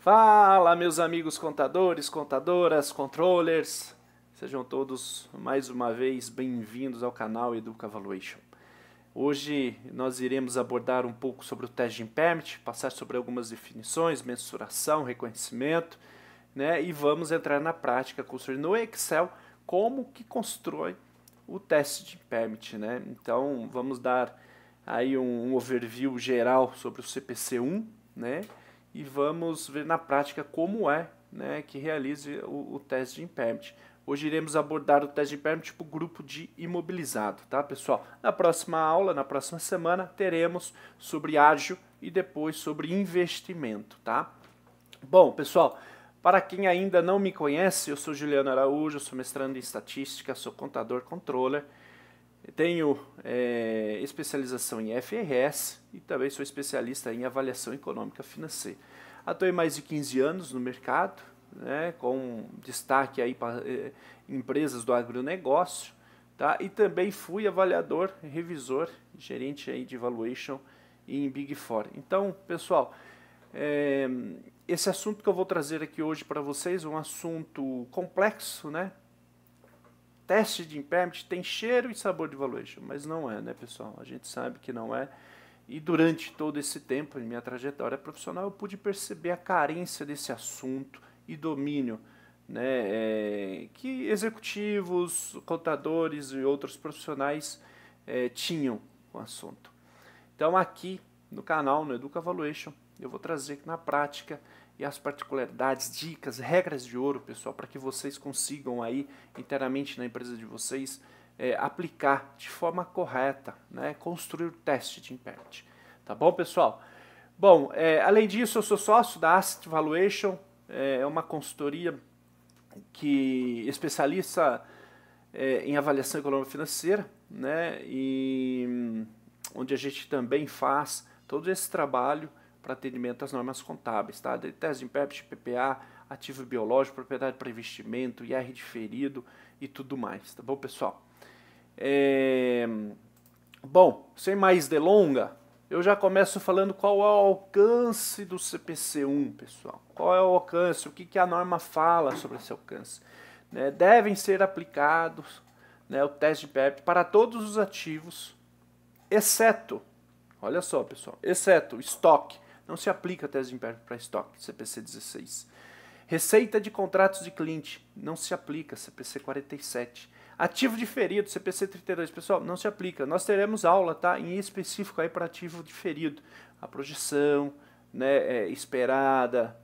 Fala, meus amigos contadores, contadoras, controllers. Sejam todos mais uma vez bem-vindos ao canal Educa Valuation. Hoje nós iremos abordar um pouco sobre o teste de impairment, passar sobre algumas definições, mensuração, reconhecimento, né? E vamos entrar na prática, construir no Excel como que constrói o teste de impairment, né? Então vamos dar aí um overview geral sobre o CPC-1, né? E vamos ver na prática como é, né, que realize o teste de impairment. Hoje iremos abordar o teste de impairment tipo grupo de imobilizado, tá, pessoal? Na próxima aula, na próxima semana, teremos sobre ágio e depois sobre investimento, tá? Bom, pessoal, para quem ainda não me conhece, eu sou Juliano Araújo, sou mestrando em estatística, sou contador controller. Tenho especialização em FRS e também sou especialista em avaliação econômica financeira. Atuei mais de 15 anos no mercado, né, com destaque aí para empresas do agronegócio, tá? E também fui avaliador, revisor, gerente aí de valuation em Big Four. Então, pessoal, esse assunto que eu vou trazer aqui hoje para vocês é um assunto complexo, né? Teste de impairment tem cheiro e sabor de valuation, mas não é, né, pessoal? A gente sabe que não é. E durante todo esse tempo, em minha trajetória profissional, eu pude perceber a carência desse assunto e domínio, né, que executivos, contadores e outros profissionais tinham com o assunto. Então aqui no canal, no Educa Valuation, eu vou trazer na prática e as particularidades, dicas, regras de ouro, pessoal, para que vocês consigam aí internamente na empresa de vocês aplicar de forma correta, né, construir o teste de impairment. Tá bom, pessoal? Bom, além disso, eu sou sócio da Asset Valuation, é uma consultoria que especialista em avaliação econômica financeira, né, e onde a gente também faz todo esse trabalho para atendimento às normas contábeis, tá? De teste de impairment, PPA, ativo biológico, propriedade para investimento, IR diferido e tudo mais, tá bom, pessoal? Bom, sem mais delonga, eu já começo falando qual é o alcance do CPC-1, pessoal. Qual é o alcance, o que a norma fala sobre esse alcance. Né? Devem ser aplicados, né, o teste de impairment para todos os ativos, exceto, olha só, pessoal, exceto estoque. Não se aplica teste de impairment para estoque, CPC 16. Receita de contratos de cliente, não se aplica, CPC 47. Ativo diferido, CPC 32. Pessoal, não se aplica. Nós teremos aula, tá, em específico aí para ativo diferido. A projeção, né, esperada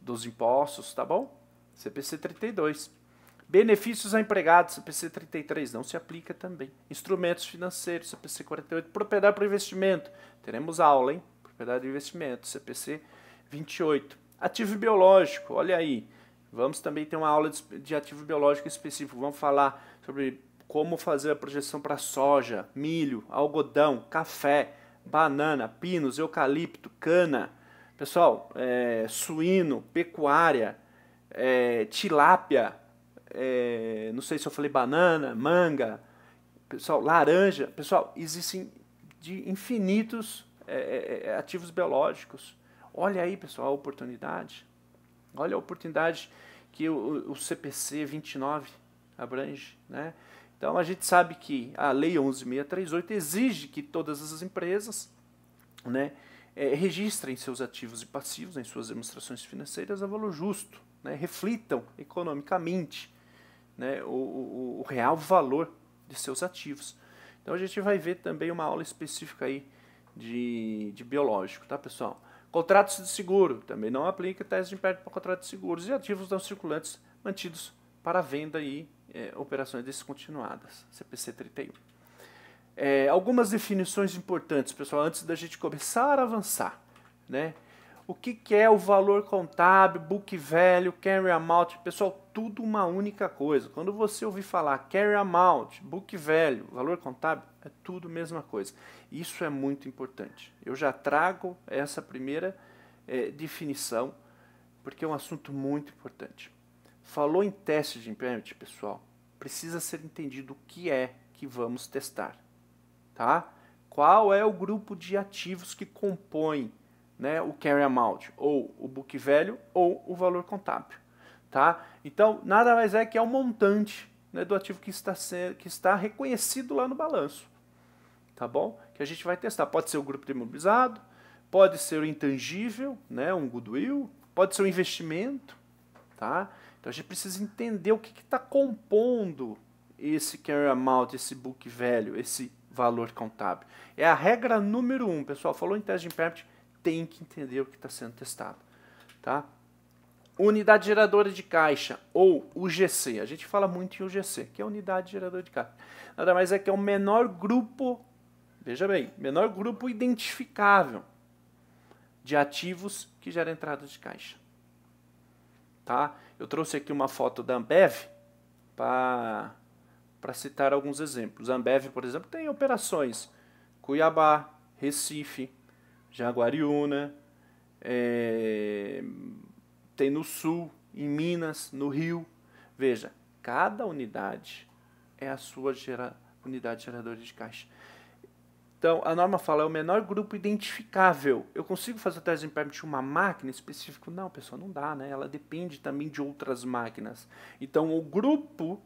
dos impostos, tá bom? CPC 32. Benefícios a empregados, CPC 33, não se aplica também. Instrumentos financeiros, CPC 48. Propriedade para investimento, teremos aula, hein? Propriedade de investimento, CPC 28. Ativo biológico, olha aí. Vamos também ter uma aula de ativo biológico específico. Vamos falar sobre como fazer a projeção para soja, milho, algodão, café, banana, pinos, eucalipto, cana. Pessoal, suíno, pecuária, tilápia, não sei se eu falei banana, manga, pessoal, laranja. Pessoal, existem de infinitos ativos biológicos. Olha aí, pessoal, a oportunidade. Olha a oportunidade que o CPC 29 abrange, né? Então a gente sabe que a Lei 11.638 exige que todas as empresas, né, registrem seus ativos e passivos em suas demonstrações financeiras a valor justo, né, reflitam economicamente, né, o real valor de seus ativos. Então a gente vai ver também uma aula específica aí de biológico, tá, pessoal? Contratos de seguro, também não aplica teste de impairment para contratos de seguros e ativos não circulantes mantidos para venda e operações descontinuadas, CPC 31. Algumas definições importantes, pessoal, antes da gente começar a avançar, né? O que é o valor contábil, book value, carry amount? Pessoal, tudo uma única coisa. Quando você ouvir falar carry amount, book value, valor contábil, é tudo a mesma coisa. Isso é muito importante. Eu já trago essa primeira definição, porque é um assunto muito importante. Falou em teste de impairment, pessoal, precisa ser entendido o que é que vamos testar, tá? Qual é o grupo de ativos que compõe né, o carry amount, ou o book value, ou o valor contábil. Tá? Então, nada mais é que é o montante, né, do ativo que está reconhecido lá no balanço. Tá bom? Que a gente vai testar. Pode ser o grupo de imobilizado, pode ser o intangível, né, um goodwill, pode ser o investimento. Tá? Então a gente precisa entender o que está compondo esse carry amount, esse book value, esse valor contábil. É a regra número 1, pessoal. Falou em teste de impairment, tem que entender o que está sendo testado. Tá? Unidade geradora de caixa, ou UGC. A gente fala muito em UGC, que é a unidade geradora de caixa. Nada mais é que é o menor grupo, veja bem, menor grupo identificável de ativos que gera entrada de caixa. Tá? Eu trouxe aqui uma foto da Ambev para citar alguns exemplos. A Ambev, por exemplo, tem operações Cuiabá, Recife, Jaguariúna, tem no Sul, em Minas, no Rio. Veja, cada unidade é a sua unidade geradora de caixa. Então, a norma fala, é o menor grupo identificável. Eu consigo fazer o teste de impairment de uma máquina específica? Não, pessoal, não dá, né? Ela depende também de outras máquinas. Então, o grupo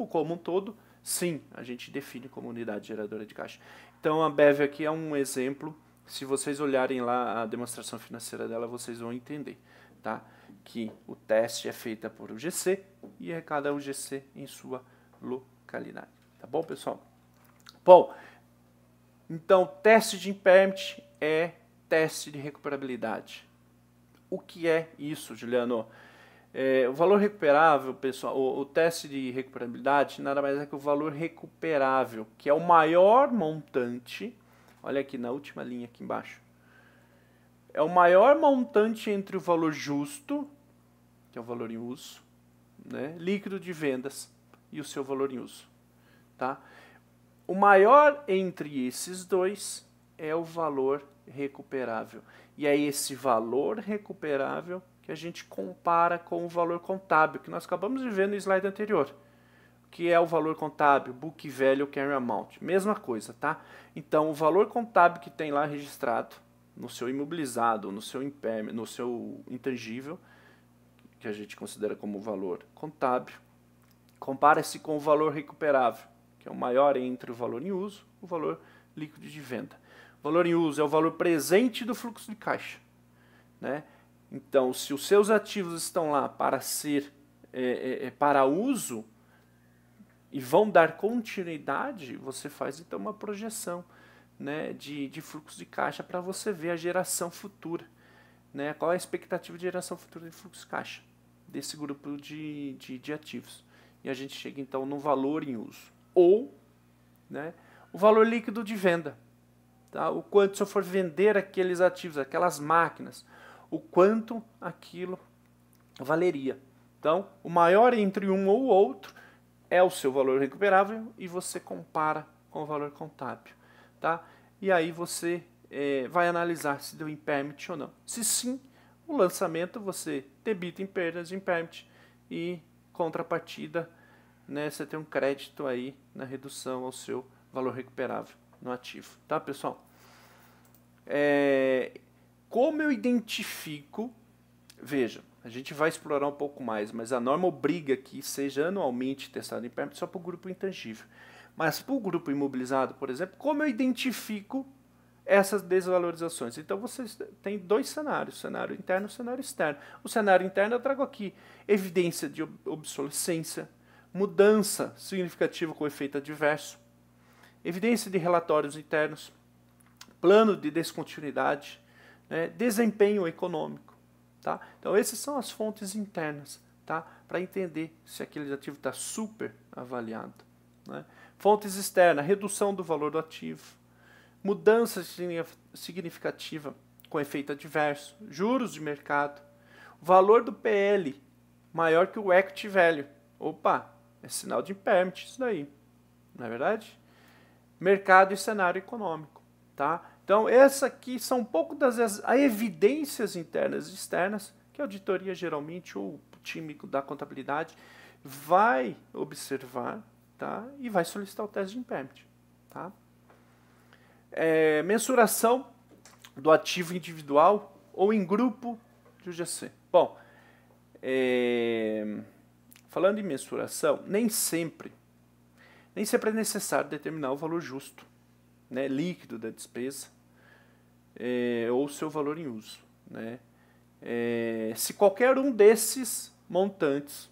como um todo, sim, a gente define como unidade geradora de caixa. Então, a Ambev aqui é um exemplo. Se vocês olharem lá a demonstração financeira dela, vocês vão entender, tá? Que o teste é feito por UGC e é cada UGC em sua localidade. Tá bom, pessoal? Bom, então, teste de impairment é teste de recuperabilidade. O que é isso, Juliano? O valor recuperável, pessoal, o teste de recuperabilidade nada mais é que o valor recuperável, que é o maior montante, olha aqui na última linha aqui embaixo, é o maior montante entre o valor justo, que é o valor em uso, né, líquido de vendas, e o seu valor em uso. Tá? O maior entre esses dois é o valor recuperável. E é esse valor recuperável que a gente compara com o valor contábil, que nós acabamos de ver no slide anterior, que é o valor contábil, book value, carry amount. Mesma coisa, tá? Então, o valor contábil que tem lá registrado no seu imobilizado, no seu impairment, no seu intangível, que a gente considera como valor contábil, compara-se com o valor recuperável, que é o maior entre o valor em uso e o valor líquido de venda. O valor em uso é o valor presente do fluxo de caixa, né? Então, se os seus ativos estão lá para ser para uso e vão dar continuidade, você faz então uma projeção, né, de fluxo de caixa para você ver a geração futura, né? Qual é a expectativa de geração futura de fluxo de caixa desse grupo de ativos. E a gente chega então no valor em uso. Ou, né, o valor líquido de venda. Tá? O quanto, se eu for vender aqueles ativos, aquelas máquinas, o quanto aquilo valeria. Então, o maior entre um ou outro é o seu valor recuperável e você compara com o valor contábil. Tá? E aí você vai analisar se deu impairment ou não. Se sim, o lançamento você debita em perdas de impairment e contrapartida, né, você tem um crédito aí na redução ao seu valor recuperável no ativo. Tá, pessoal? Como eu identifico, veja, a gente vai explorar um pouco mais, mas a norma obriga que seja anualmente testado em impairment só para o grupo intangível. Mas para o grupo imobilizado, por exemplo, como eu identifico essas desvalorizações? Então vocês têm dois cenários, cenário interno e cenário externo. O cenário interno eu trago aqui evidência de obsolescência, mudança significativa com efeito adverso, evidência de relatórios internos, plano de descontinuidade, né, desempenho econômico. Tá? Então, essas são as fontes internas, tá? Para entender se aquele ativo está super avaliado. Né? Fontes externas, redução do valor do ativo, mudança significativa com efeito adverso, juros de mercado, o valor do PL maior que o equity value. Opa, é sinal de impairment isso daí, não é verdade? Mercado e cenário econômico. Tá? Então, essas aqui são um pouco das evidências internas e externas que a auditoria geralmente, ou o time da contabilidade, vai observar, tá? E vai solicitar o teste de impairment. Tá? Mensuração do ativo individual ou em grupo de UGC. Bom, falando em mensuração, nem sempre é necessário determinar o valor justo, né, líquido da despesa, ou seu valor em uso, né? Se qualquer um desses montantes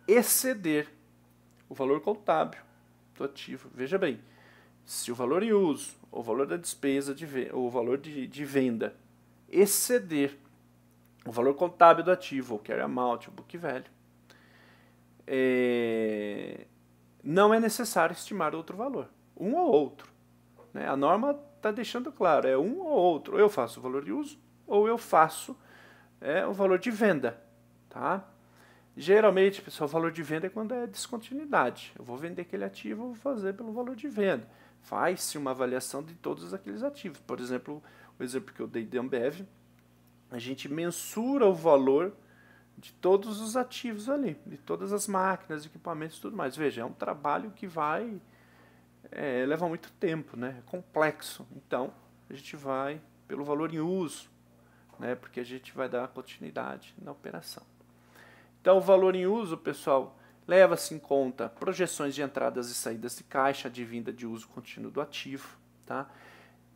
exceder o valor contábil do ativo, veja bem, se o valor em uso, o valor da despesa, ou o valor de venda exceder o valor contábil do ativo, ou carry amount, o book value, não é necessário estimar outro valor, um ou outro, né? A norma está deixando claro, é um ou outro, ou eu faço o valor de uso, ou eu faço o valor de venda, tá? Geralmente, pessoal, o valor de venda é quando é descontinuidade. Eu vou vender aquele ativo, vou fazer pelo valor de venda. Faz-se uma avaliação de todos aqueles ativos. Por exemplo, o exemplo que eu dei de Ambev, a gente mensura o valor de todos os ativos ali, de todas as máquinas, equipamentos e tudo mais. Veja, é um trabalho que vai leva muito tempo, né? É complexo. Então, a gente vai pelo valor em uso, né? Porque a gente vai dar continuidade na operação. Então, o valor em uso, pessoal, leva-se em conta projeções de entradas e saídas de caixa de vinda de uso contínuo do ativo, tá?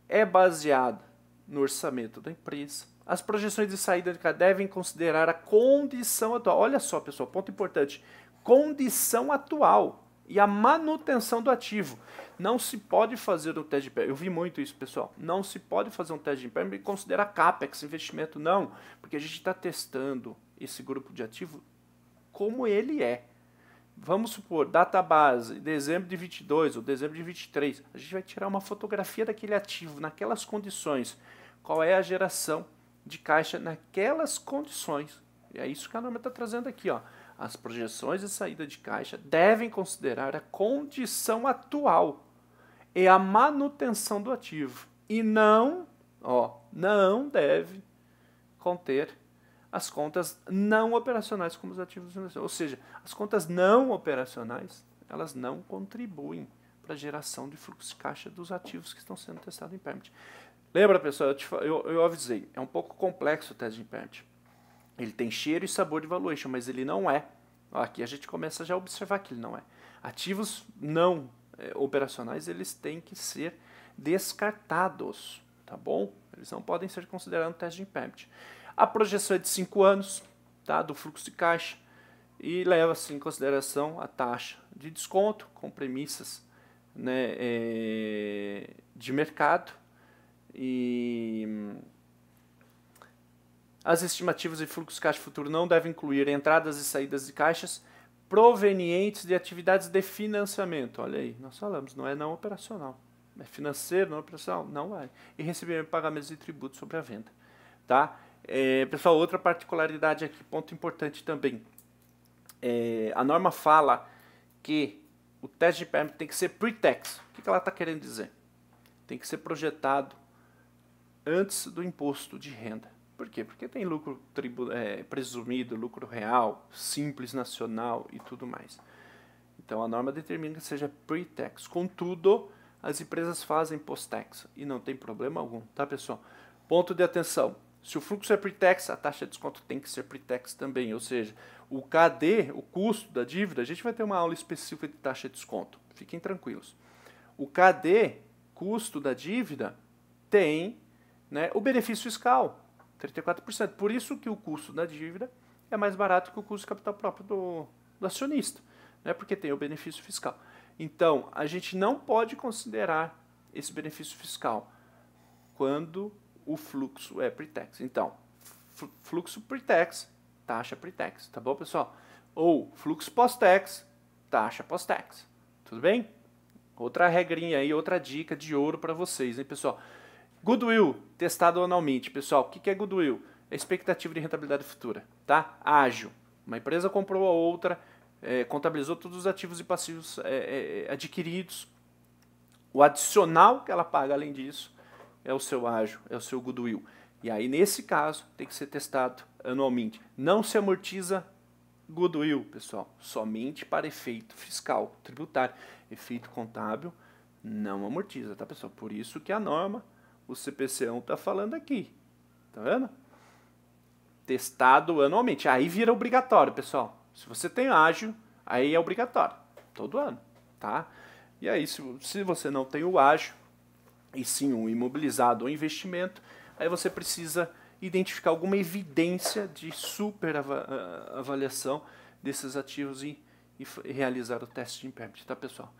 É baseado no orçamento da empresa. As projeções de saída de caixa devem considerar a condição atual. Olha só, pessoal, ponto importante. Condição atual e a manutenção do ativo. Não se pode fazer um teste de impairment. Eu vi muito isso, pessoal. Não se pode fazer um teste de impairment e considerar CAPEX, investimento, não. Porque a gente está testando esse grupo de ativo como ele é. Vamos supor, database, dezembro de 22 ou dezembro de 23. A gente vai tirar uma fotografia daquele ativo naquelas condições. Qual é a geração de caixa naquelas condições? E é isso que a norma está trazendo aqui, ó. As projeções de saída de caixa devem considerar a condição atual e a manutenção do ativo. E não deve conter as contas não operacionais como os ativos financeiros. Ou seja, as contas não operacionais, elas não contribuem para a geração de fluxo de caixa dos ativos que estão sendo testados em impairment. Lembra, pessoal, eu avisei, é um pouco complexo o teste de impairment. Ele tem cheiro e sabor de valuation, mas ele não é. Aqui a gente começa já a observar que ele não é. Ativos não operacionais, eles têm que ser descartados, tá bom? Eles não podem ser considerados no teste de impairment. A projeção é de 5 anos, tá, do fluxo de caixa e leva-se em consideração a taxa de desconto com premissas, né, de mercado, e as estimativas de fluxo de caixa futuro não devem incluir entradas e saídas de caixas provenientes de atividades de financiamento. Olha aí, nós falamos, não é não operacional. É financeiro, não operacional? Não vai. E receber pagamentos de tributos sobre a venda, tá? Pessoal, outra particularidade aqui, ponto importante também. A norma fala que o teste de impairment tem que ser pre-tax. O que ela está querendo dizer? Tem que ser projetado antes do imposto de renda. Por quê? Porque tem lucro presumido, lucro real, simples nacional e tudo mais. Então a norma determina que seja pre-tax. Contudo, as empresas fazem post-tax e não tem problema algum, tá, pessoal? Ponto de atenção. Se o fluxo é pre-tax, a taxa de desconto tem que ser pre-tax também. Ou seja, o KD, o custo da dívida, a gente vai ter uma aula específica de taxa de desconto. Fiquem tranquilos. O KD, custo da dívida, tem, né, o benefício fiscal, 34%. Por isso que o custo da dívida é mais barato que o custo de capital próprio do acionista, né, porque tem o benefício fiscal. Então, a gente não pode considerar esse benefício fiscal quando o fluxo é pre-tax. Então, fluxo pre-tax, taxa pre-tax, tá bom, pessoal? Ou fluxo pós-tax, taxa pós-tax. Tudo bem? Outra regrinha aí, outra dica de ouro para vocês, hein, pessoal? Goodwill, testado anualmente. Pessoal, o que é Goodwill? É expectativa de rentabilidade futura, tá? Ágil. Uma empresa comprou a outra, contabilizou todos os ativos e passivos adquiridos. O adicional que ela paga além disso é o seu ágio, é o seu goodwill. E aí, nesse caso, tem que ser testado anualmente. Não se amortiza goodwill, pessoal, somente para efeito fiscal, tributário. Efeito contábil não amortiza, tá, pessoal? Por isso que a norma o CPC1 está falando aqui. Tá vendo? Testado anualmente. Aí vira obrigatório, pessoal. Se você tem ágil, aí é obrigatório. Todo ano, tá? E aí, se você não tem o ágil, e sim um imobilizado ou investimento, aí você precisa identificar alguma evidência de super avaliação desses ativos e realizar o teste de impairment, tá, pessoal?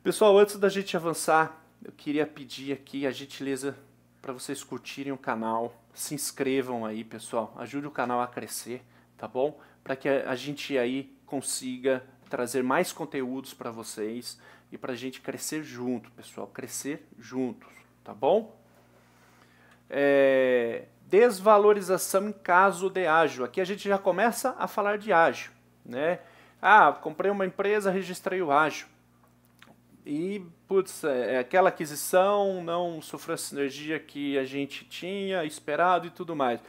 Pessoal, antes da gente avançar, eu queria pedir aqui a gentileza para vocês curtirem o canal, se inscrevam aí, pessoal, ajude o canal a crescer, tá bom? Para que a gente aí consiga trazer mais conteúdos para vocês e para a gente crescer junto, pessoal, crescer juntos, tá bom? Desvalorização em caso de ágil. Aqui a gente já começa a falar de ágil, né? Ah, comprei uma empresa, registrei o ágil. E, putz, aquela aquisição não sofreu a sinergia que a gente tinha esperado e tudo mais.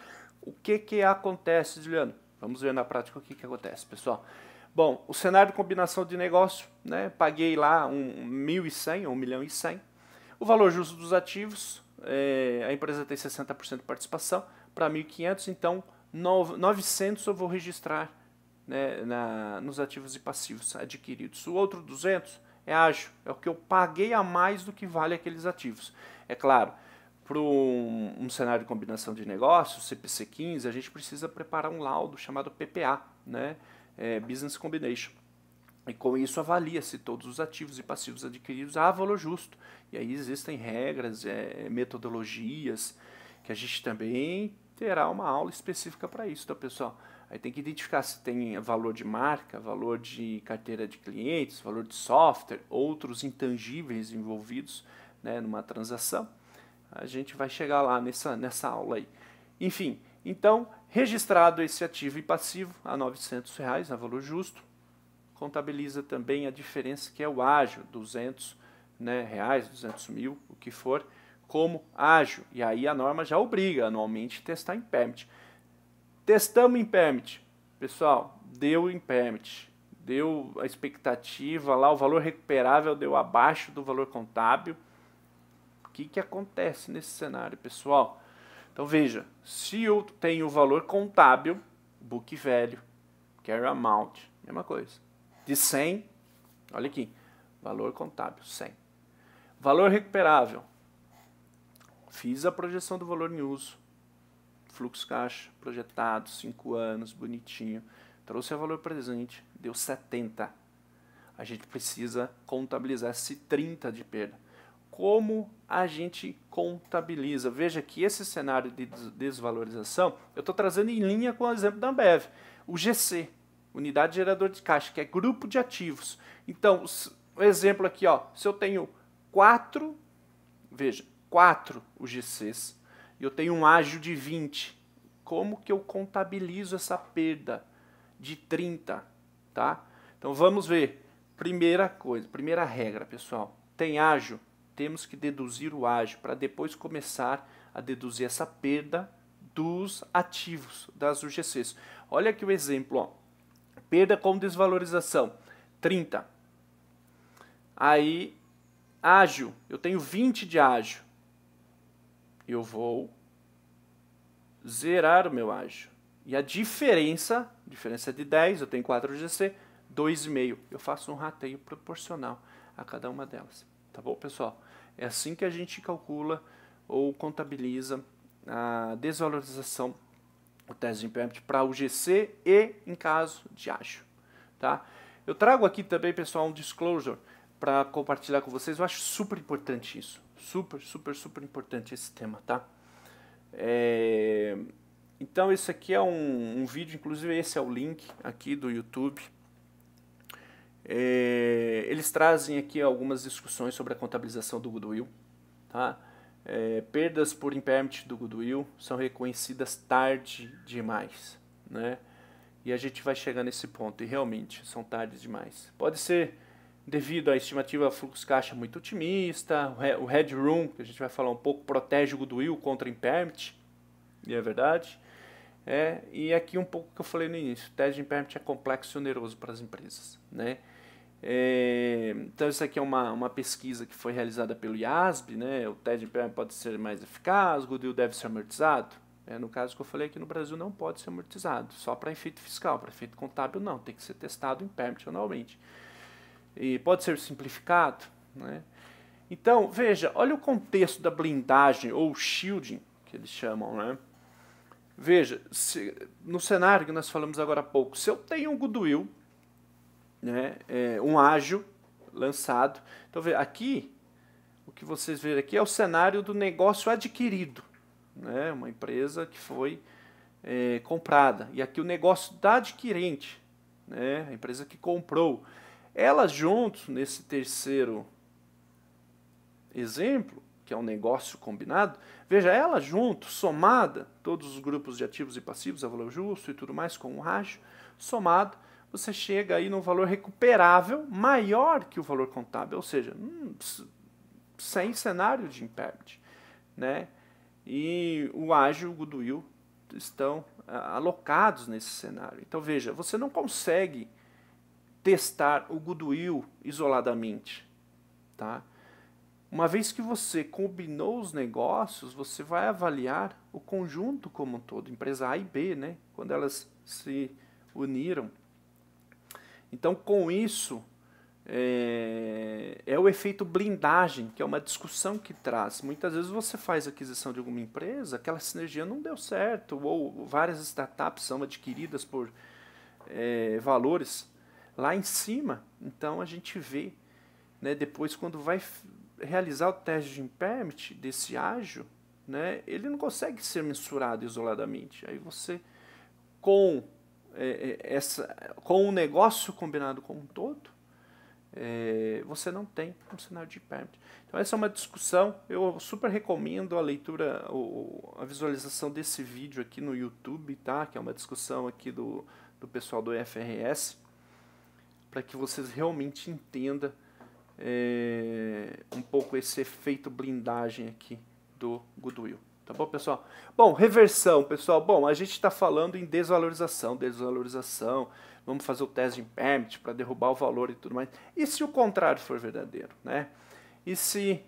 O que acontece, Juliano? Vamos ver na prática o que acontece, pessoal. Bom, o cenário de combinação de negócio, né? Paguei lá 1.100 ou 1.100.000. O valor justo dos ativos, a empresa tem 60% de participação, para 1.500, então 900 eu vou registrar, né, nos ativos e passivos adquiridos. O outro 200 é ágil, é o que eu paguei a mais do que vale aqueles ativos. É claro, para um cenário de combinação de negócios, CPC 15, a gente precisa preparar um laudo chamado PPA, né, Business Combination. E com isso avalia-se todos os ativos e passivos adquiridos a valor justo. E aí existem regras, metodologias, que a gente também terá uma aula específica para isso, tá, pessoal? Aí tem que identificar se tem valor de marca, valor de carteira de clientes, valor de software, outros intangíveis envolvidos, né, numa transação. A gente vai chegar lá nessa aula aí. Enfim, então, registrado esse ativo e passivo a R$ 900, a valor justo, contabiliza também a diferença que é o ágil, 200, né, reais, 200 mil, o que for, como ágil. E aí a norma já obriga anualmente a testar impairment. Testamos impairment. Pessoal, deu impairment. Deu a expectativa lá, o valor recuperável deu abaixo do valor contábil. O que acontece nesse cenário, pessoal? Então veja, se eu tenho o valor contábil, book value, carry amount, mesma coisa. De 100, olha aqui, valor contábil, 100. Valor recuperável, fiz a projeção do valor em uso, fluxo caixa projetado, 5 anos, bonitinho, trouxe o valor presente, deu 70. A gente precisa contabilizar esse 30 de perda. Como a gente contabiliza? Veja que esse cenário de desvalorização, eu estou trazendo em linha com o exemplo da Ambev, o GC, Unidade Gerador de Caixa, que é grupo de ativos. Então, o exemplo aqui, ó, se eu tenho 4, veja, 4 UGCs, e eu tenho um ágio de 20, como que eu contabilizo essa perda de 30, tá? Então, vamos ver. Primeira coisa, primeira regra, pessoal, tem ágio, temos que deduzir o ágio, para depois começar a deduzir essa perda dos ativos, das UGCs. Olha aqui o exemplo, ó. Perda com desvalorização, 30. Aí, ágio, eu tenho 20 de ágio. Eu vou zerar o meu ágio. E a diferença é de 10, eu tenho 4 GC, 2,5. Eu faço um rateio proporcional a cada uma delas. Tá bom, pessoal? É assim que a gente calcula ou contabiliza a desvalorização, o teste de impairment para o GC e em caso de ágio, tá? Eu trago aqui também, pessoal, um disclosure para compartilhar com vocês. Eu acho super importante isso, super importante esse tema, tá? Então esse aqui é um vídeo, inclusive esse é o link aqui do YouTube. Eles trazem aqui algumas discussões sobre a contabilização do goodwill, tá? Perdas por impairment do goodwill são reconhecidas tarde demais, né? E a gente vai chegar nesse ponto, e realmente são tarde demais. Pode ser devido à estimativa fluxo-caixa muito otimista, o headroom, que a gente vai falar um pouco, protege o goodwill contra impairment, e é verdade. E aqui um pouco que eu falei no início, o teste de impairment é complexo e oneroso para as empresas, né? Então isso aqui é uma pesquisa que foi realizada pelo IASB, né? O TED impairment pode ser mais eficaz, o goodwill deve ser amortizado. No caso que eu falei aqui no Brasil não pode ser amortizado, só para efeito fiscal, para efeito contábil não, tem que ser testado o impairment anualmente. E pode ser simplificado, né? Então, veja, olha o contexto da blindagem, ou shielding, que eles chamam, né? Veja, no cenário que nós falamos agora há pouco, se eu tenho um goodwill, né, um ágio lançado, então veja, aqui, o que vocês veem aqui é o cenário do negócio adquirido, né, uma empresa que foi comprada, e aqui o negócio da adquirente, né, a empresa que comprou. Elas juntos, nesse terceiro exemplo, que é um negócio combinado, veja, ela junto, somada, todos os grupos de ativos e passivos, a valor justo e tudo mais, com um ágio, somado, você chega aí num valor recuperável maior que o valor contábil, ou seja, sem cenário de impairment, né? E o ágio e o goodwill estão alocados nesse cenário. Então veja, você não consegue testar o goodwill isoladamente, tá? Uma vez que você combinou os negócios, você vai avaliar o conjunto como um todo, empresa A e B, né? Quando elas se uniram. Então, com isso, é o efeito blindagem, que é uma discussão que traz. Muitas vezes você faz aquisição de alguma empresa, aquela sinergia não deu certo, ou várias startups são adquiridas por valores lá em cima. Então, a gente vê, né, depois, quando vai realizar o teste de impairment desse ágio, né, ele não consegue ser mensurado isoladamente. Aí você, com o negócio combinado como um todo, você não tem um cenário de impairment. Então essa é uma discussão, eu super recomendo a leitura, a visualização desse vídeo aqui no YouTube, tá? Que é uma discussão aqui do pessoal do IFRS, para que vocês realmente entendam um pouco esse efeito blindagem aqui do goodwill. Tá bom, pessoal? Bom, reversão, pessoal. Bom, a gente está falando em desvalorização, vamos fazer o teste de impairment para derrubar o valor e tudo mais. E se o contrário for verdadeiro, né? E se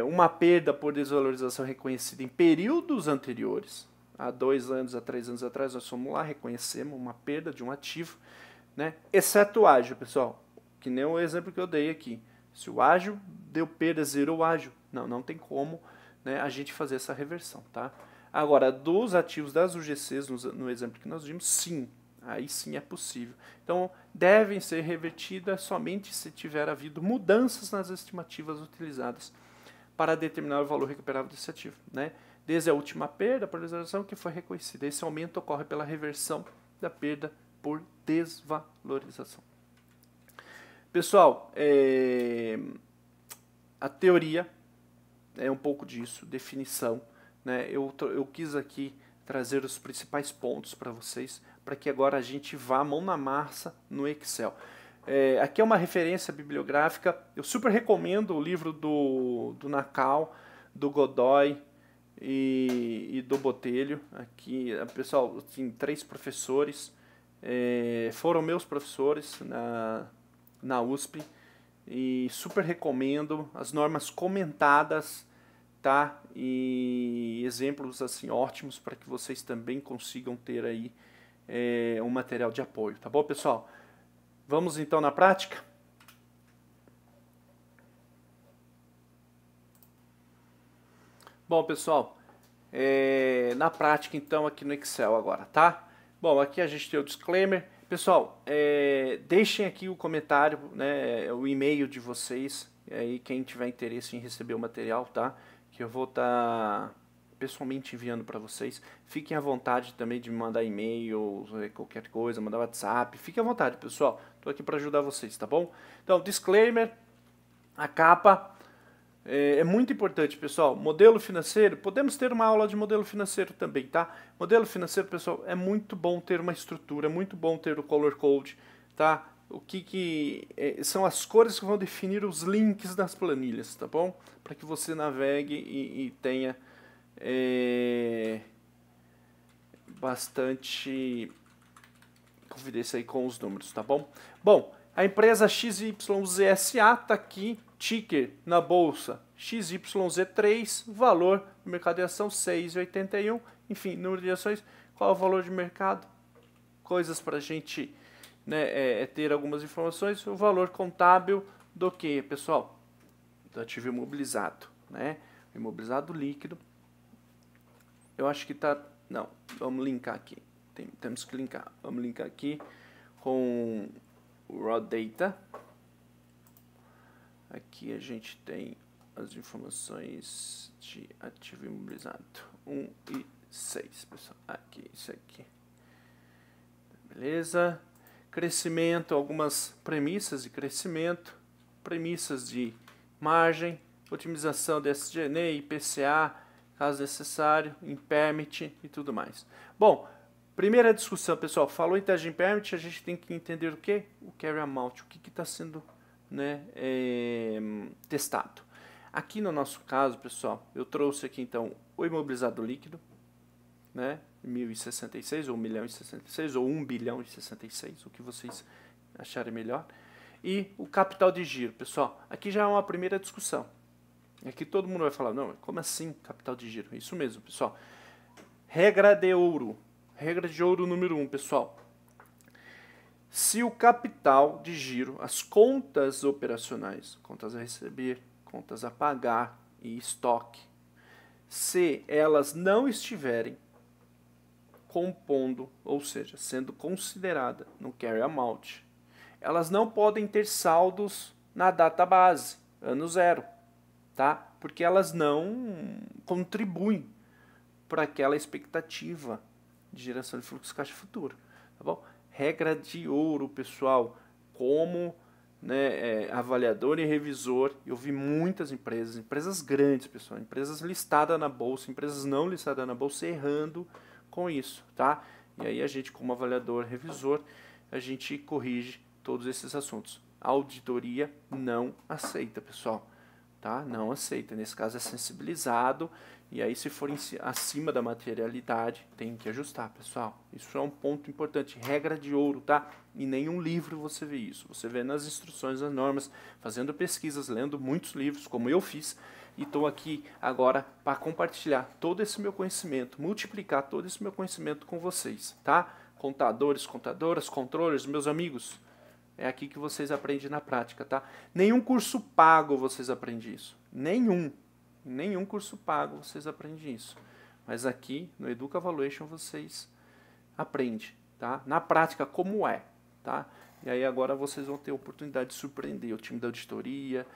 uma perda por desvalorização reconhecida em períodos anteriores, há 2 anos, há 3 anos atrás, nós fomos lá, reconhecemos uma perda de um ativo, né? Exceto o ágio, pessoal, que nem o exemplo que eu dei aqui. Se o ágio deu perda, zerou o ágio, não tem como, né, a gente fazer essa reversão, tá? Agora, dos ativos das UGCs, no exemplo que nós vimos, sim, aí sim é possível. Então, devem ser revertidas somente se tiver havido mudanças nas estimativas utilizadas para determinar o valor recuperável desse ativo, né? Desde a última perda por desvalorização que foi reconhecida. Esse aumento ocorre pela reversão da perda por desvalorização. Pessoal, a teoria é um pouco disso, definição, né? Eu quis aqui trazer os principais pontos para vocês, para que agora a gente vá mão na massa no Excel. Aqui é uma referência bibliográfica, eu super recomendo o livro do Nakal, do Godoy e do Botelho. Aqui, pessoal, tem 3 professores, foram meus professores na USP, e super recomendo as normas comentadas, tá? E exemplos assim ótimos para que vocês também consigam ter aí um material de apoio, tá bom, pessoal? Vamos então na prática? Bom, pessoal, na prática então aqui no Excel agora, tá? Bom, aqui a gente tem o disclaimer. Pessoal, deixem aqui o comentário, né, o e-mail de vocês, aí quem tiver interesse em receber o material, tá? Que eu vou estar pessoalmente enviando para vocês. Fiquem à vontade também de me mandar e-mail, qualquer coisa, mandar WhatsApp. Fiquem à vontade, pessoal. Estou aqui para ajudar vocês, tá bom? Então, disclaimer, a capa é muito importante, pessoal. Modelo financeiro, podemos ter uma aula de modelo financeiro também, tá? Modelo financeiro, pessoal, é muito bom ter uma estrutura, é muito bom ter o color code, tá? O que são as cores que vão definir os links das planilhas, tá bom? Para que você navegue e tenha bastante confidência aí com os números, tá bom? Bom, A empresa XYZSA está aqui, ticker na bolsa XYZ3, valor do mercado de ação 6,81, enfim, número de ações, qual é o valor de mercado, coisas para a gente, né, ter algumas informações, o valor contábil do que, pessoal? Do ativo imobilizado, né? O imobilizado líquido, eu acho que está, não, vamos linkar aqui, temos que linkar, vamos linkar aqui com o Raw Data. Aqui a gente tem as informações de ativo imobilizado 1 e 6, pessoal. Aqui, isso aqui. Beleza? Crescimento, algumas premissas de crescimento, premissas de margem, otimização de SG&A, IPCA, caso necessário, impairment e tudo mais. Bom, primeira discussão, pessoal, falou em taxa de impairment, a gente tem que entender o que? O carry amount, o que está sendo, né, testado. Aqui no nosso caso, pessoal, eu trouxe aqui então o imobilizado líquido, né, 1.066 ou 1.066 ou 1.066, o que vocês acharem melhor, e o capital de giro, pessoal. Aqui já é uma primeira discussão. Aqui todo mundo vai falar, não, como assim capital de giro? Isso mesmo, pessoal. Regra de ouro. Regra de ouro número 1, pessoal. Se o capital de giro, as contas operacionais, contas a receber, contas a pagar e estoque, se elas não estiverem compondo, ou seja, sendo considerada no carry amount, elas não podem ter saldos na data base, ano zero, tá? Porque elas não contribuem para aquela expectativa de geração de fluxo de caixa futuro, tá bom? Regra de ouro, pessoal, como, né, avaliador e revisor, eu vi muitas empresas grandes, pessoal, empresas listadas na bolsa, empresas não listadas na bolsa, errando com isso, tá? E aí a gente, como avaliador, revisor, a gente corrige todos esses assuntos. A auditoria não aceita, pessoal, tá? Não aceita, nesse caso é sensibilizado, e aí se for acima da materialidade, tem que ajustar, pessoal. Isso é um ponto importante, regra de ouro, tá? Em nenhum livro você vê isso. Você vê nas instruções, nas normas, fazendo pesquisas, lendo muitos livros, como eu fiz, e estou aqui agora para compartilhar todo esse meu conhecimento, multiplicar todo esse meu conhecimento com vocês, tá? Contadores, contadoras, controllers, meus amigos, é aqui que vocês aprendem na prática, tá? Nenhum curso pago vocês aprendem isso, nenhum curso pago vocês aprendem isso, mas aqui no Educa Valuation vocês aprendem, tá? Na prática como é, tá? E aí agora vocês vão ter a oportunidade de surpreender o time da auditoria,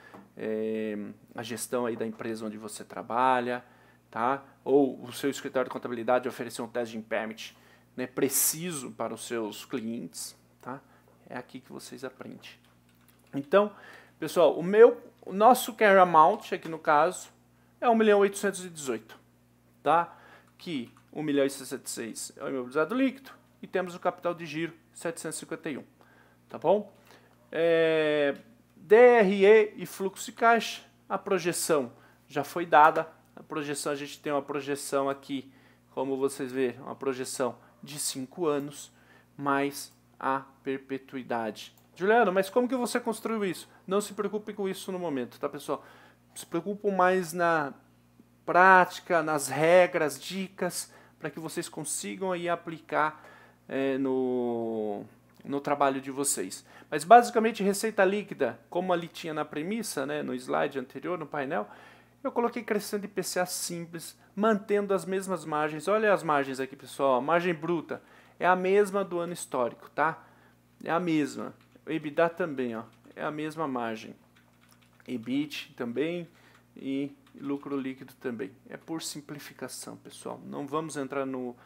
a gestão aí da empresa onde você trabalha, tá? Ou o seu escritório de contabilidade oferecer um teste de impairment, né, preciso para os seus clientes, tá? É aqui que vocês aprendem. Então, pessoal, o nosso carry amount aqui no caso é 1.818.000, tá? Que 1.066 é o imobilizado líquido e temos o capital de giro 751, tá bom? DRE e fluxo de caixa, a projeção já foi dada. A projeção, a gente tem uma projeção aqui, como vocês verem, uma projeção de 5 anos, mais a perpetuidade. Juliano, mas como que você construiu isso? Não se preocupe com isso no momento, tá, pessoal? Se preocupem mais na prática, nas regras, dicas, para que vocês consigam aí aplicar no trabalho de vocês. Mas basicamente receita líquida, como ali tinha na premissa, né, no slide anterior, no painel, eu coloquei crescendo IPCA simples, mantendo as mesmas margens. Olha as margens aqui, pessoal, a margem bruta é a mesma do ano histórico, tá? É a mesma. O EBITDA também, ó, é a mesma margem. EBIT também e lucro líquido também. É por simplificação, pessoal. Não vamos entrar no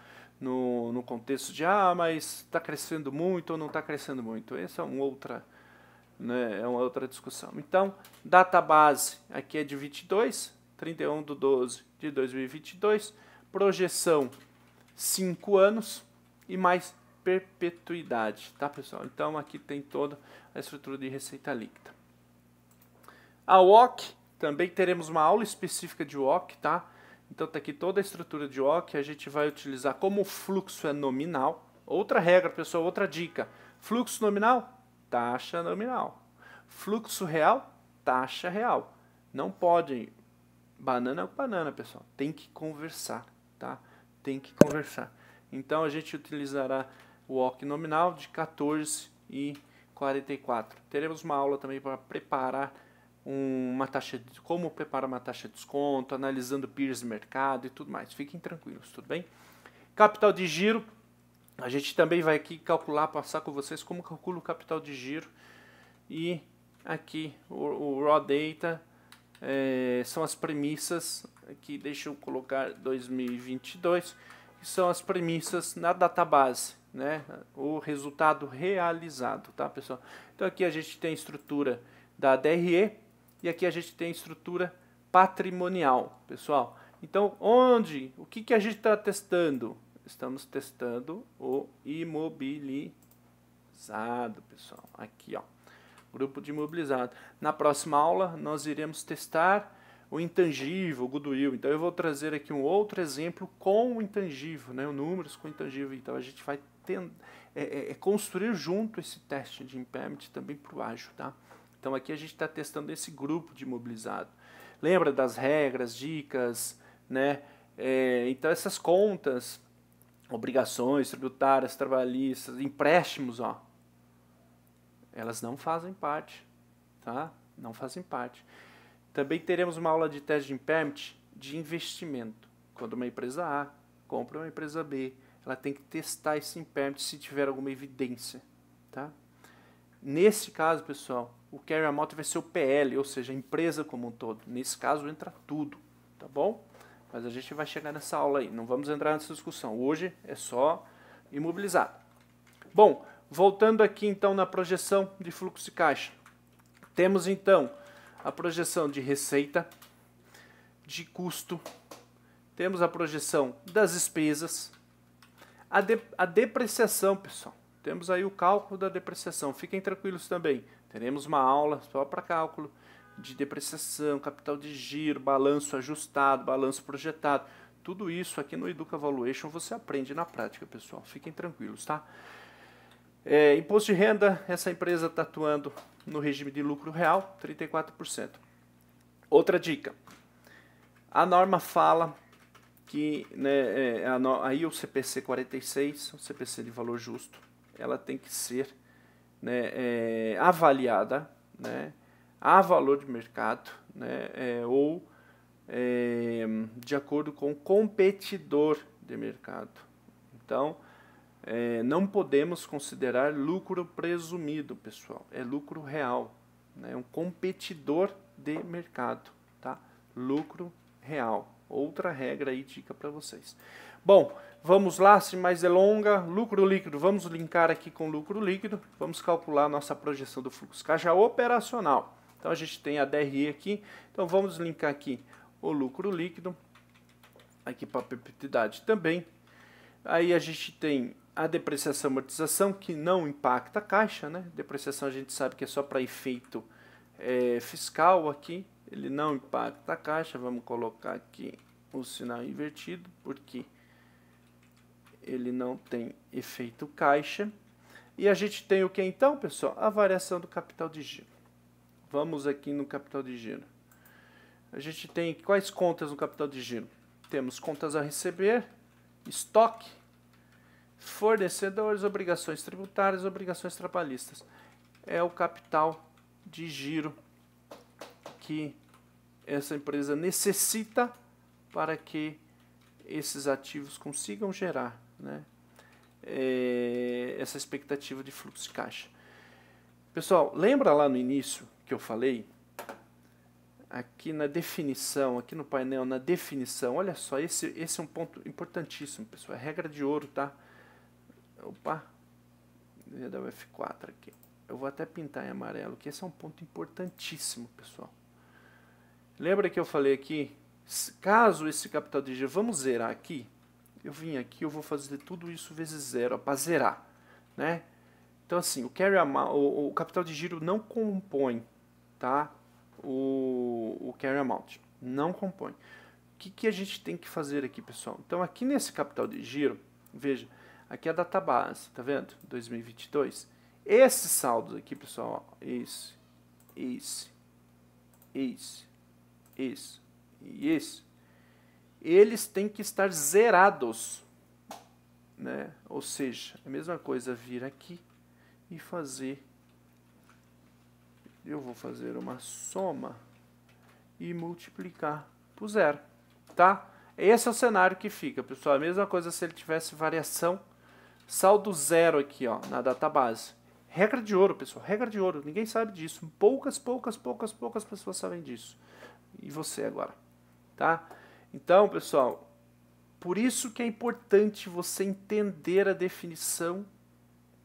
contexto de, mas está crescendo muito ou não está crescendo muito. Essa é uma outra, né, é uma outra discussão. Então, data base aqui é de 22, 31/12/2022. Projeção 5 anos e mais perpetuidade, tá, pessoal? Então, aqui tem toda a estrutura de receita líquida. A WOC, também teremos uma aula específica de WOC, tá? Então tá aqui toda a estrutura de WOC, a gente vai utilizar como o fluxo é nominal. Outra regra, pessoal, outra dica. Fluxo nominal, taxa nominal. Fluxo real, taxa real. Não pode banana com banana, pessoal. Tem que conversar, tá? Tem que conversar. Então a gente utilizará o OC nominal de 14,44. Teremos uma aula também para preparar uma taxa de como preparar uma taxa de desconto, analisando peers de mercado e tudo mais. Fiquem tranquilos, tudo bem? Capital de giro, a gente também vai aqui calcular, passar com vocês como calcula o capital de giro. E aqui o raw data são as premissas, aqui deixa eu colocar 2022, que são as premissas na database, né? O resultado realizado, tá, pessoal? Então aqui a gente tem a estrutura da DRE e aqui a gente tem a estrutura patrimonial, pessoal. Então, o que a gente está testando? Estamos testando o imobilizado, pessoal. Aqui, ó, grupo de imobilizado. Na próxima aula, nós iremos testar o intangível, o goodwill. Então, eu vou trazer aqui um outro exemplo com o intangível, né? Números com o intangível. Então, a gente vai construir junto esse teste de impairment também para o ágil, tá? Então, aqui a gente está testando esse grupo de imobilizado. Lembra das regras, dicas, né? Então, essas contas, obrigações tributárias, trabalhistas, empréstimos, ó, elas não fazem parte, tá? Não fazem parte. Também teremos uma aula de teste de impairment de investimento. Quando uma empresa A compra uma empresa B, ela tem que testar esse impairment se tiver alguma evidência, tá? Nesse caso, pessoal, o carry amount vai ser o PL, ou seja, a empresa como um todo. Nesse caso entra tudo, tá bom? Mas a gente vai chegar nessa aula aí, não vamos entrar nessa discussão. Hoje é só imobilizado. Bom, voltando aqui então na projeção de fluxo de caixa. Temos então a projeção de receita, de custo, temos a projeção das despesas, a depreciação, pessoal. Temos aí o cálculo da depreciação. Fiquem tranquilos também. Teremos uma aula só para cálculo de depreciação, capital de giro, balanço ajustado, balanço projetado. Tudo isso aqui no Educa Valuation você aprende na prática, pessoal. Fiquem tranquilos, tá? Imposto de renda, essa empresa está atuando no regime de lucro real, 34%. Outra dica. A norma fala que, né, aí o CPC 46, o CPC de valor justo, ela tem que ser, né, avaliada, né, a valor de mercado, né, ou de acordo com o competidor de mercado. Então, não podemos considerar lucro presumido, pessoal. É lucro real, né, um competidor de mercado, tá? Lucro real. Outra regra aí, dica para vocês. Bom, vamos lá, sem mais delonga, lucro líquido, vamos linkar aqui com lucro líquido, vamos calcular a nossa projeção do fluxo caixa operacional. Então a gente tem a DRE aqui, então vamos linkar aqui o lucro líquido, aqui para a perpetuidade também. Aí a gente tem a depreciação e amortização, que não impacta a caixa, né? Depreciação a gente sabe que é só para efeito fiscal aqui, ele não impacta a caixa. Vamos colocar aqui o sinal invertido, porque ele não tem efeito caixa. E a gente tem o que então, pessoal? A variação do capital de giro. Vamos aqui no capital de giro. A gente tem quais contas no capital de giro? Temos contas a receber, estoque, fornecedores, obrigações tributárias, obrigações trabalhistas. É o capital de giro que essa empresa necessita para que esses ativos consigam gerar, né, essa expectativa de fluxo de caixa. Pessoal, lembra lá no início que eu falei? Aqui na definição, aqui no painel, na definição, olha só, esse é um ponto importantíssimo, pessoal. É regra de ouro, tá? Opa, vou dar o F4 aqui. Eu vou até pintar em amarelo, que esse é um ponto importantíssimo, pessoal. Lembra que eu falei aqui, caso esse capital de giro, vamos zerar aqui, eu vim aqui, eu vou fazer tudo isso vezes zero, para zerar, né? Então assim, o capital de giro não compõe, tá? O carry amount, não compõe. O que a gente tem que fazer aqui, pessoal? Então aqui nesse capital de giro, veja, aqui é a database, tá vendo? 2022. Esses saldos aqui, pessoal, ó, esse e esse, eles têm que estar zerados, né? Ou seja, a mesma coisa vir aqui e fazer, eu vou fazer uma soma e multiplicar por zero, tá? Esse é o cenário que fica, pessoal. A mesma coisa se ele tivesse variação, saldo zero aqui, ó, na database. Regra de ouro, pessoal, regra de ouro. Ninguém sabe disso. Poucas pessoas sabem disso. E você agora, tá? Então, pessoal, por isso que é importante você entender a definição,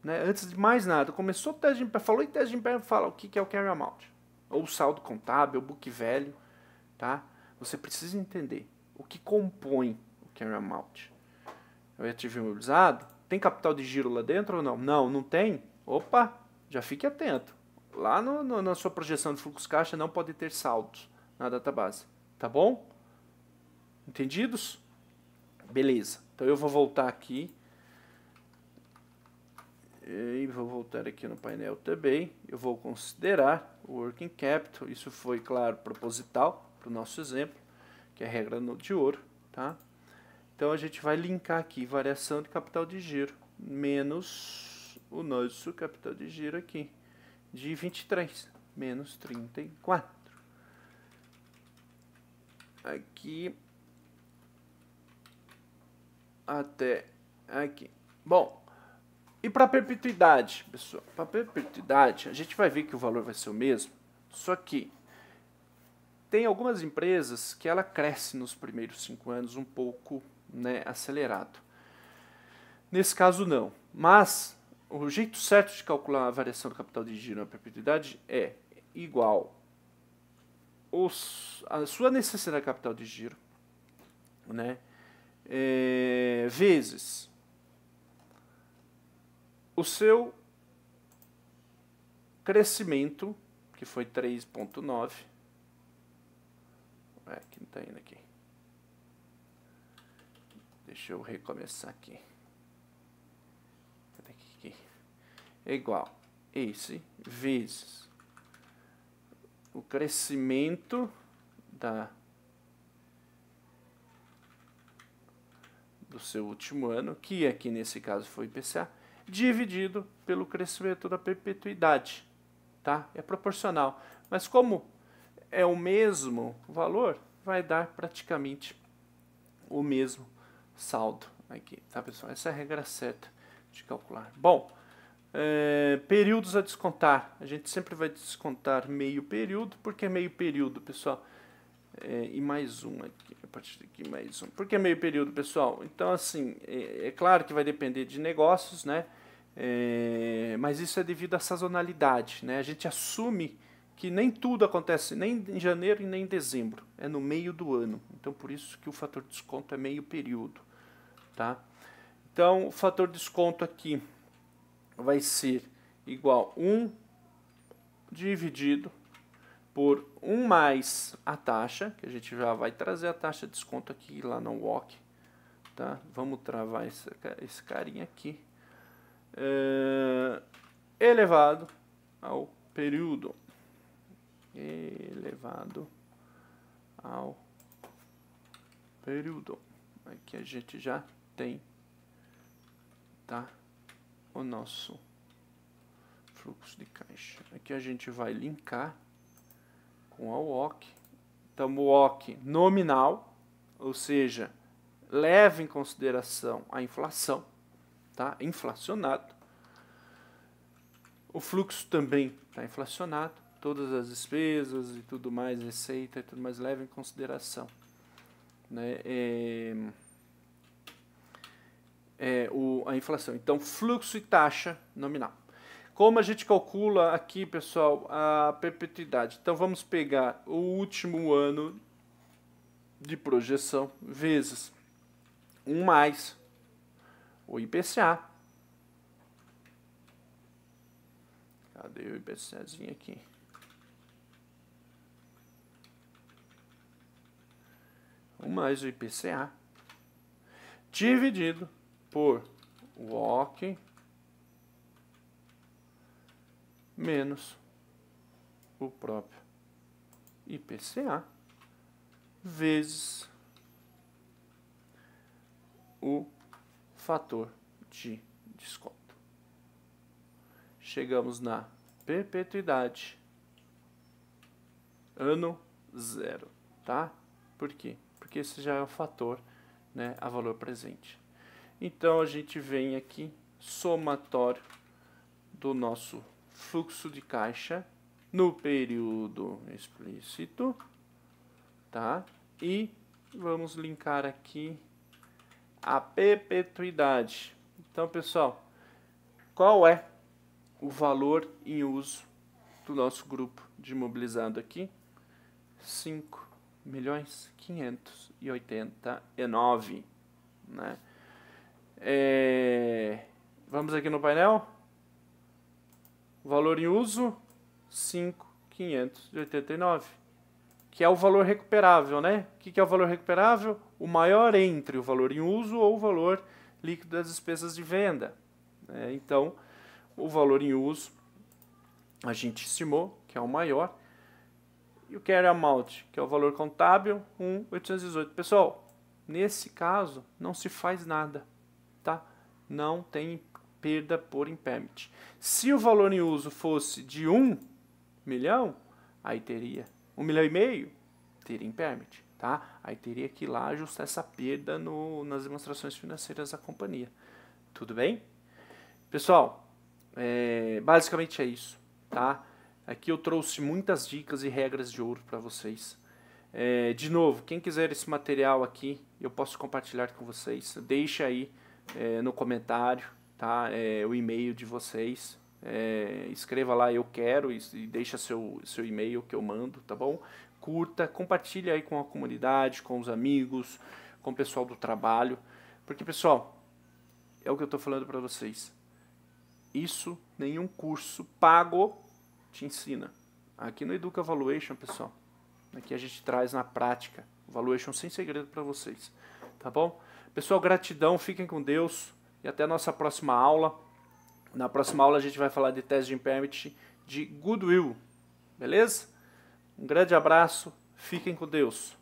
né? Antes de mais nada, começou o teste de impairment, falou em teste de impairment, fala o que é o carry amount, ou o saldo contábil, o book value, tá? Você precisa entender o que compõe o carry amount. É o ativo imobilizado? Tem capital de giro lá dentro ou não? Não, não tem? Opa, já fique atento. Lá na sua projeção de fluxo caixa não pode ter saldos na database, tá bom? Entendidos? Beleza. Então eu vou voltar aqui. E vou voltar aqui no painel também. Eu vou considerar o working capital. Isso foi, claro, proposital para o nosso exemplo, que é a regra de ouro, tá? Então a gente vai linkar aqui variação de capital de giro menos o nosso capital de giro aqui de 23 menos 34. Aqui até aqui. Bom, e para perpetuidade, pessoal? Para perpetuidade, a gente vai ver que o valor vai ser o mesmo, só que tem algumas empresas que ela cresce nos primeiros 5 anos um pouco, né, acelerado. Nesse caso não, mas o jeito certo de calcular a variação do capital de giro na perpetuidade é igual a sua necessidade de capital de giro, né, vezes o seu crescimento, que foi 3,9. Que não está indo aqui. Deixa eu recomeçar aqui. Aqui. É igual esse vezes o crescimento do seu último ano, que aqui nesse caso foi IPCA, dividido pelo crescimento da perpetuidade, tá? É proporcional, mas como é o mesmo valor, vai dar praticamente o mesmo saldo aqui, tá, pessoal? Essa é a regra certa de calcular. Bom, períodos a descontar, a gente sempre vai descontar meio período. Por que meio período, pessoal? E mais um aqui, a partir daqui mais um. Por que meio período, pessoal? Então, assim, é claro que vai depender de negócios, né? Mas isso é devido à sazonalidade, né? A gente assume que nem tudo acontece nem em janeiro e nem em dezembro, é no meio do ano. Então, por isso que o fator de desconto é meio período, tá? Então, o fator de desconto aqui vai ser igual a 1 dividido por 1 mais a taxa, que a gente já vai trazer a taxa de desconto aqui lá no WOC, tá? Vamos travar esse carinha aqui, elevado ao período, elevado ao período. Aqui a gente já tem, tá, o nosso fluxo de caixa. Aqui a gente vai linkar com a WOC. Então, o WOC nominal, ou seja, leva em consideração a inflação, tá? Inflacionado. O fluxo também está inflacionado, todas as despesas e tudo mais, receita e tudo mais, leva em consideração, né, a inflação. Então, fluxo e taxa nominal. Como a gente calcula aqui, pessoal, a perpetuidade? Então, vamos pegar o último ano de projeção vezes 1 mais o IPCA. Cadê o IPCAzinho aqui? Mais o IPCA dividido por WOC menos o próprio IPCA vezes o fator de desconto. Chegamos na perpetuidade ano zero, tá? Por quê? Porque esse já é o fator, né, a valor presente. Então a gente vem aqui, somatório do nosso fluxo de caixa no período explícito, tá? E vamos linkar aqui a perpetuidade. Então, pessoal, qual é o valor em uso do nosso grupo de imobilizado aqui? 5.589.000, né? Vamos aqui no painel. O valor em uso 5.589, que é o valor recuperável, né? O que é o valor recuperável? O maior entre o valor em uso ou o valor líquido das despesas de venda. Então, o valor em uso a gente estimou que é o maior. E o carry amount, que é o valor contábil, 1.818. Pessoal, nesse caso não se faz nada, tá? Não tem perda por impairment. Se o valor em uso fosse de 1 milhão, aí teria 1,5 milhão, teria impairment, tá? Aí teria que ir lá ajustar essa perda nas demonstrações financeiras da companhia. Tudo bem? Pessoal, basicamente é isso, tá? Aqui eu trouxe muitas dicas e regras de ouro para vocês. De novo, quem quiser esse material aqui, eu posso compartilhar com vocês. Deixa aí no comentário, tá? O e-mail de vocês. Escreva lá eu quero e deixa seu e-mail que eu mando, tá bom? Curta, compartilha aí com a comunidade, com os amigos, com o pessoal do trabalho. Porque, pessoal, é o que eu estou falando para vocês. Isso nenhum curso pago te ensina. Aqui no Educa Valuation, pessoal, aqui a gente traz na prática Valuation sem segredo para vocês, tá bom? Pessoal, gratidão, fiquem com Deus e até a nossa próxima aula. Na próxima aula a gente vai falar de teste de impairment de goodwill, beleza? Um grande abraço, fiquem com Deus.